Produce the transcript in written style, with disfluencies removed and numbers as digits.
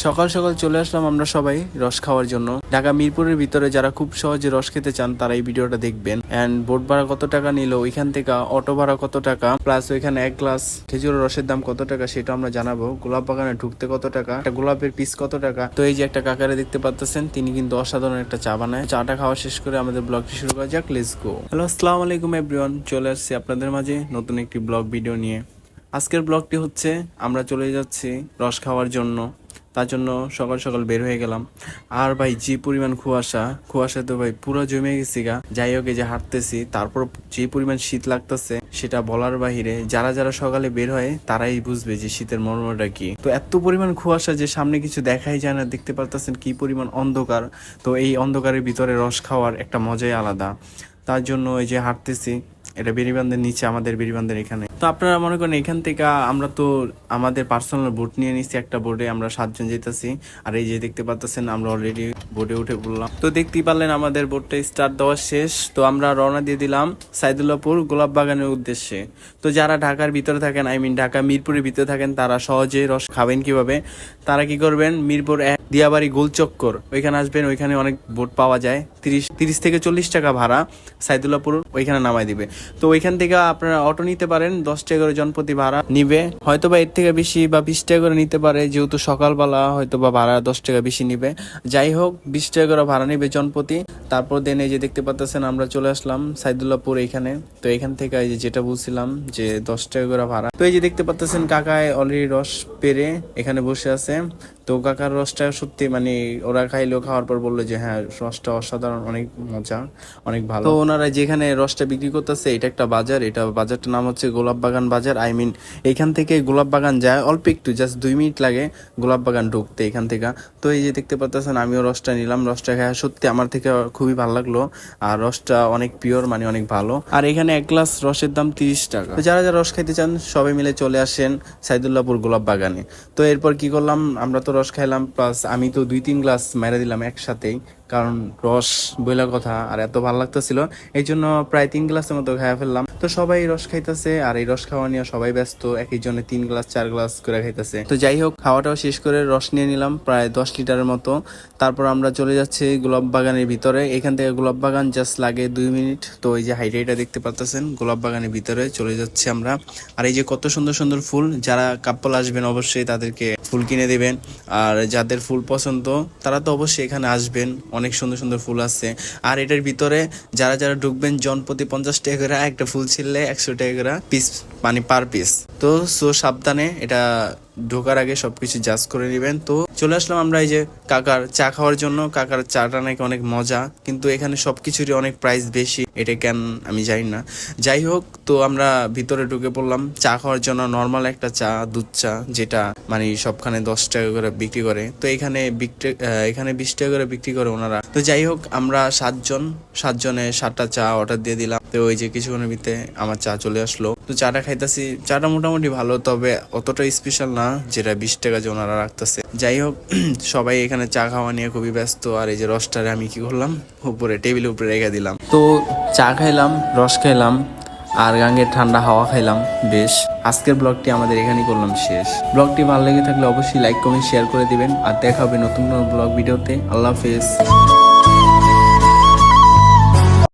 সকাল সকাল চলে আসলাম আমরা সবাই রস খাওয়ার জন্য। ঢাকা মিরপুরের ভিতরে যারা খুব সহজে রস খেতে চান তারা এই ভিডিওটা দেখবেন। এন্ড বোট ভাড়া কত টাকা নিল, ওইখান থেকে অটো ভাড়া কত টাকা, প্লাস ওইখানে এক গ্লাস খেজুরের রসের দাম কত টাকা সেটা আমরা জানাবো। গোলাপ বাগানে ঢুকতে কত টাকা, একটা গোলাপের পিস কত টাকা। তো এই যে একটা কাকারে দেখতে পাচ্ছেন, তিনি কিন্তু অসাধারণ একটা চা বানায়। চাটা খাওয়া শেষ করে আমাদের ব্লগটি শুরু করা যাক। Let's go. হ্যালো, আসসালামু আলাইকুম এভরিওয়ান। চলে আসছি আপনাদের মাঝে নতুন একটি ব্লগ ভিডিও নিয়ে। আজকের ব্লগটি হচ্ছে আমরা চলে যাচ্ছি রস খাওয়ার জন্য। তার জন্য সকাল সকাল বের হয়ে গেলাম। আর ভাই যে পরিমাণ কুয়াশা তো ভাই পুরো জমে গেছি গা। যাই হোক, এই যে হাঁটতেছি, তারপর যে পরিমাণ শীত লাগতেছে সেটা বলার বাহিরে। যারা যারা সকালে বের হয় তারাই বুঝবে যে শীতের মর্মটা কি। তো এত পরিমাণ কুয়াশা যে সামনে কিছু দেখাই যায় না। দেখতে পারতেছেন কি পরিমাণ অন্ধকার। তো এই অন্ধকারের ভিতরে রস খাওয়ার একটা মজাই আলাদা। তার জন্য এই যে হাঁটতেছি, এটা বেরিবান্ধের নিচে, আমাদের বেরিবান্ধের এখানে। তো আপনারা মনে করেন এখান থেকে আমরা তো আমাদের পার্সোনাল বোট নিয়ে নিচ্ছি। একটা বোটে আমরা 7 জন যেতেছি। আর এই যে দেখতে পাচ্ছেন আমরা অলরেডি বোটে উঠে পড়লাম। তো দেখতেই পারলেন আমাদের বোটটা স্টার্ট দেওয়া শেষ। তো আমরা রওনা দিয়ে দিলাম সাইদুল্লাহপুর গোলাপ বাগানের উদ্দেশ্যে। তো যারা ঢাকার ভিতরে থাকেন, ঢাকা মিরপুরের ভিতরে থাকেন, তারা সহজে রস খাবেন কিভাবে, তারা কি করবেন, মিরপুর 1 দিয়াবাড়ি গোলচক্কর ওইখানে আসবেন। ওইখানে অনেক বোট পাওয়া যায়, 30 থেকে 40 টাকা ভাড়া সাইদুল্লাহপুর ওইখানে নামাই দিবে। তো ওইখান থেকে আপনারা অটো নিতে পারেন, 10 টাকা করে জনপ্রতি ভাড়া নিবে। হয়তো বা এর থেকে বেশি বা 20 টাকা করে নিতে পারে, যেহেতু সকালবেলা হয়তো বা ভাড়া 10 টাকা বেশি নিবে। যাই হোক, 20 টাকা করে ভাড়া নিবে জনপ্রতি। তারপর দেন এই যে দেখতে পাচ্ছেন আমরা চলে আসলাম সাইদুল্লাহপুর এইখানে। তো এখান থেকে এই যে যেটা বলছিলাম যে 10 টাকা করে ভাড়া। তো এই যে দেখতে পাচ্ছেন কাকায় অলরেডি রস পেরে এখানে বসে আছে। তো কাকার রসটা সত্যি মানে ওরা খাইলো, খাওয়ার পর বললো যে হ্যাঁ রসটা অসাধারণ, অনেক মজা, অনেক ভালো। তো ওনারা যেখানে রসটা বিক্রি করতেছে, এটা একটা বাজার, এটা বাজারটার নাম হচ্ছে গোলাপ বাগান বাজার। এইখান থেকে গোলাপ বাগান যায় অল্প একটু, জাস্ট 2 মিনিট লাগে গোলাপ বাগান ঢুকতে এখান থেকে। তো এই যে দেখতে পাচ্ছেন আমিও রসটা নিলাম। রসটা খাওয়া সত্যি আমার থেকে খুবই ভালো লাগলো। আর রসটা অনেক পিওর, মানে অনেক ভালো। আর এখানে 1 গ্লাস রসের দাম 30 টাকা। তো যারা যারা রস খাইতে চান সবাই মিলে চলে আসেন সাইদুল্লাহপুর গোলাপ বাগানে। তো এরপর কি করলাম, আমরা তো রস খাইলাম, প্লাস আমি তো 2-3 গ্লাস মেরে দিলাম একসাথেই, কারণ রস বইলা কথা আর এত ভালো লাগতেছিল। এই জন্য প্রায় 3 গ্লাসের মতো খাইয়া ফেললাম। তো সবাই রস খাইতেছে, আর এই রস খাওয়া নিয়ে সবাই ব্যস্ত, একই জনে 3 গ্লাস 4 গ্লাস করে খাইতেছে। তো যাই হোক, খাওয়াটাও শেষ করে রস নিয়ে নিলাম প্রায় 10 লিটারের মতো। তারপর আমরা চলে যাচ্ছি গোলাপ বাগানের ভিতরে। এখান থেকে গোলাপ বাগান জাস্ট লাগে 2 মিনিট। তো এই যে হাইড্রেটটা দেখতে পাচ্ছেন, গোলাপ বাগানের ভিতরে চলে যাচ্ছি আমরা। আর এই যে কত সুন্দর সুন্দর ফুল, যারা কাপল আসবেন অবশ্যই তাদেরকে ফুল কিনে দেবেন। আর যাদের ফুল পছন্দ তারা তো অবশ্যই এখানে আসবেন, অনেক সুন্দর সুন্দর ফুল আছে। আর এটার ভিতরে যারা যারা ঢুকবেন জনপ্রতি 50 টাকা করে, একটা ফুল ছিললে 100 টাকা করে পিস, মানে পার পিস। তো সাবধানে এটা ঢোকার আগে সবকিছু জাজ করে নেবেন। তো চলে আসলাম আমরা এই যে কাকার চা খাওয়ার জন্য। কাকার চাটা নাকি অনেক মজা, কিন্তু এখানে সবকিছুরই অনেক প্রাইস বেশি, এটা কেন আমি জানি না। যাই হোক, তো আমরা ভিতরে ঢুকে পড়লাম চা খাওয়ার জন্য। নর্মাল একটা চা, দুধ চা, যেটা মানে সবখানে 10 টাকা করে বিক্রি করে, তো এখানে 20 টাকা করে বিক্রি করে ওনারা। তো যাই হোক, আমরা 7 জনে 7টা চা অর্ডার দিয়ে দিলাম। তো ওই যে কিছুক্ষণের ভিতরে আমার চা চলে আসলো। তো চাটা খাইতেছি, চাটা মোটামুটি ভালো, তবে অতটা স্পেশাল না যেটা 20 টাকা যে ওনারা রাখতেছে। যাই হোক, সবাই এখানে চা খাওয়া নিয়ে খুবই ব্যস্ত। আর এই যে রসটারে আমি কি করলাম, উপরে টেবিলের উপরে রেখে দিলাম। তো চা খাইলাম, রস খাইলাম, আর গাঙ্গের ঠান্ডা হাওয়া খাইলাম বেশ। আজকের ব্লগটি আমাদের এখানেই করলাম শেষ। ব্লগটি ভালো লেগে থাকলে অবশ্যই লাইক, কমেন্ট, শেয়ার করে দিবেন। আর দেখা হবে নতুন ব্লগ ভিডিওতে। আল্লাহ হাফেজ।